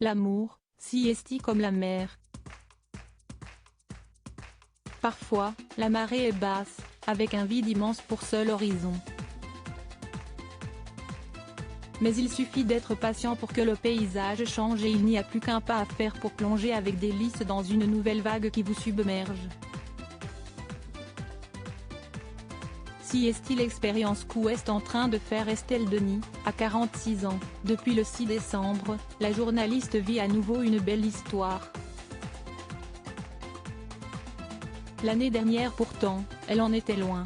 L'amour, si est comme la mer. Parfois, la marée est basse, avec un vide immense pour seul horizon. Mais il suffit d'être patient pour que le paysage change et il n'y a plus qu'un pas à faire pour plonger avec délice dans une nouvelle vague qui vous submerge. Si est l'expérience qu'est en train de faire Estelle Denis, à 46 ans, depuis le 6 décembre, la journaliste vit à nouveau une belle histoire. L'année dernière pourtant, elle en était loin.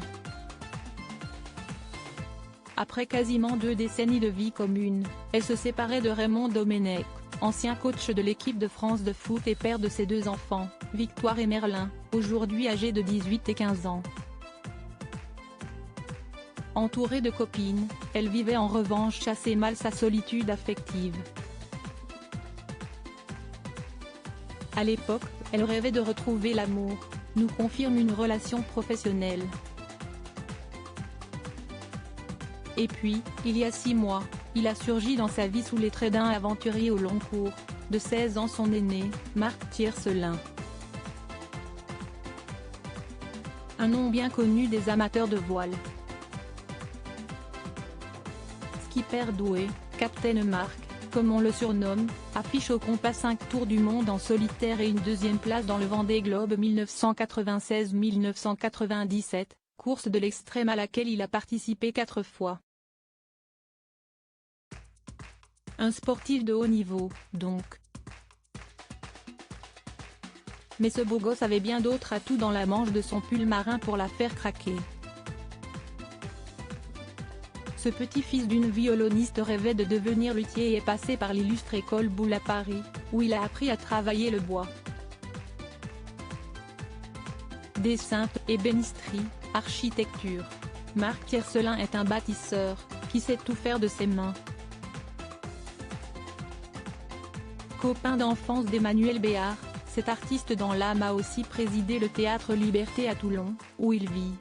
Après quasiment 2 décennies de vie commune, elle se séparait de Raymond Domenech, ancien coach de l'équipe de France de foot et père de ses 2 enfants, Victoire et Merlin, aujourd'hui âgés de 18 et 15 ans. Entourée de copines, elle vivait en revanche assez mal sa solitude affective. À l'époque, elle rêvait de retrouver l'amour, nous confirme une relation professionnelle. Et puis, il y a 6 mois, il a surgi dans sa vie sous les traits d'un aventurier au long cours, de 16 ans son aîné, Marc Tiercelin. Un nom bien connu des amateurs de voile. Skipper doué, Captain Marc, comme on le surnomme, affiche au compas 5 tours du monde en solitaire et une 2e place dans le Vendée Globe 1996-1997, course de l'extrême à laquelle il a participé 4 fois. Un sportif de haut niveau, donc. Mais ce beau gosse avait bien d'autres atouts dans la manche de son pull marin pour la faire craquer. Ce petit-fils d'une violoniste rêvait de devenir luthier et est passé par l'illustre école Boulle à Paris, où il a appris à travailler le bois. Dessin, ébénisterie, architecture. Marc Tiercelin est un bâtisseur, qui sait tout faire de ses mains. Copain d'enfance d'Emmanuel Béard, cet artiste dans l'âme a aussi présidé le Théâtre Liberté à Toulon, où il vit.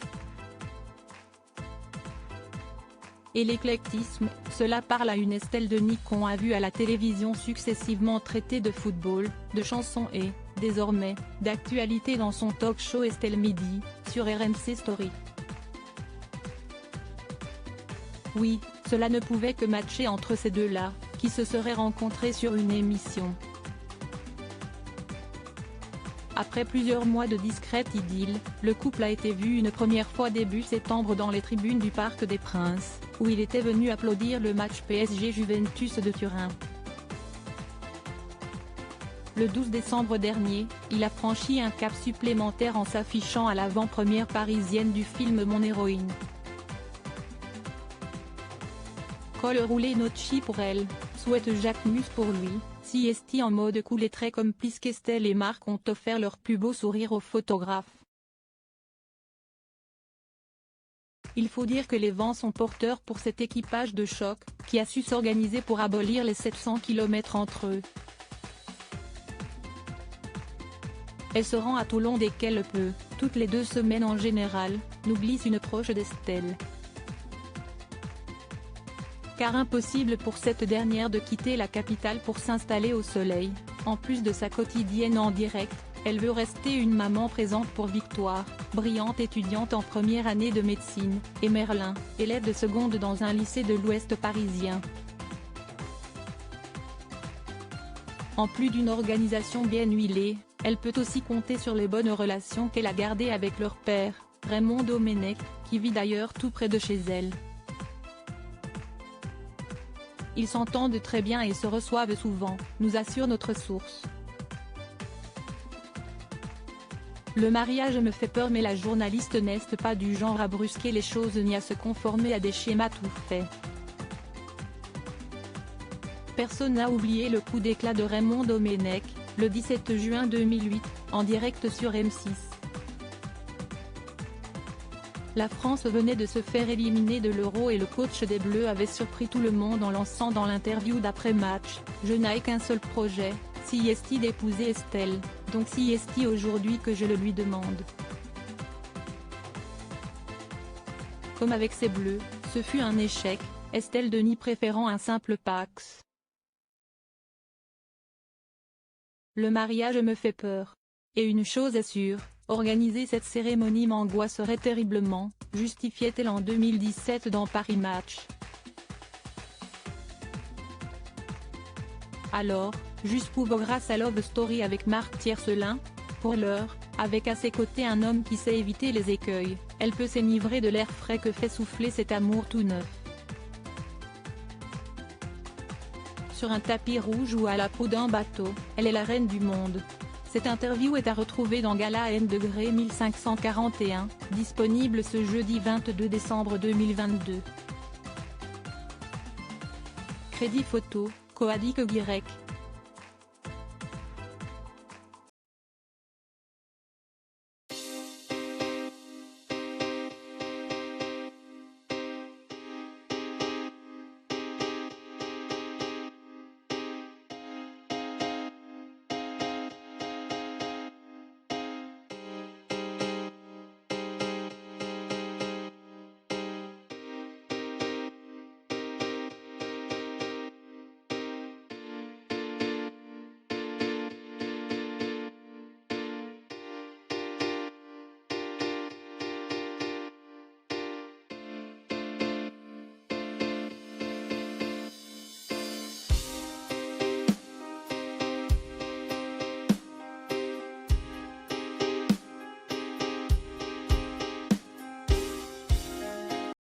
Et l'éclectisme, cela parle à une Estelle Denis qu'on a vue à la télévision successivement traiter de football, de chansons et, désormais, d'actualité dans son talk show Estelle Midi, sur RMC Story. Oui, cela ne pouvait que matcher entre ces deux-là, qui se seraient rencontrés sur une émission. Après plusieurs mois de discrète idylle, le couple a été vu une première fois début septembre dans les tribunes du Parc des Princes, où il était venu applaudir le match PSG-Juventus de Turin. Le 12 décembre dernier, il a franchi un cap supplémentaire en s'affichant à l'avant-première parisienne du film Mon héroïne. Col roulé Nocchi pour elle, souhaite Jacques Mus pour lui. Si est en mode cool et très complice qu'Estelle et Marc ont offert leur plus beau sourire aux photographes. Il faut dire que les vents sont porteurs pour cet équipage de choc, qui a su s'organiser pour abolir les 700 km entre eux. Elle se rend à Toulon dès qu'elle peut, toutes les 2 semaines en général, nous glisse une proche d'Estelle. Car impossible pour cette dernière de quitter la capitale pour s'installer au soleil, en plus de sa quotidienne en direct, elle veut rester une maman présente pour Victoire, brillante étudiante en première année de médecine, et Merlin, élève de seconde dans un lycée de l'Ouest parisien. En plus d'une organisation bien huilée, elle peut aussi compter sur les bonnes relations qu'elle a gardées avec leur père, Raymond Domenech, qui vit d'ailleurs tout près de chez elle. Ils s'entendent très bien et se reçoivent souvent, nous assure notre source. Le mariage me fait peur mais la journaliste n'est pas du genre à brusquer les choses ni à se conformer à des schémas tout faits. Personne n'a oublié le coup d'éclat de Raymond Domenech, le 17 juin 2008, en direct sur M6. La France venait de se faire éliminer de l'Euro et le coach des Bleus avait surpris tout le monde en lançant dans l'interview d'après-match « Je n'ai qu'un seul projet, si est d'épouser Estelle, donc si est aujourd'hui que je le lui demande ». Comme avec ses Bleus, ce fut un échec, Estelle Denis préférant un simple Pax. Le mariage me fait peur. Et une chose est sûre, organiser cette cérémonie m'angoisserait terriblement, justifiait-elle en 2017 dans Paris Match. Alors, jusqu'où vaudra sa love story avec Marc Tiercelin? Pour l'heure, avec à ses côtés un homme qui sait éviter les écueils, elle peut s'enivrer de l'air frais que fait souffler cet amour tout neuf. Sur un tapis rouge ou à la proue d'un bateau, elle est la reine du monde. Cette interview est à retrouver dans Gala N° 1541, disponible ce jeudi 22 décembre 2022. Crédit photo, Coadic Y.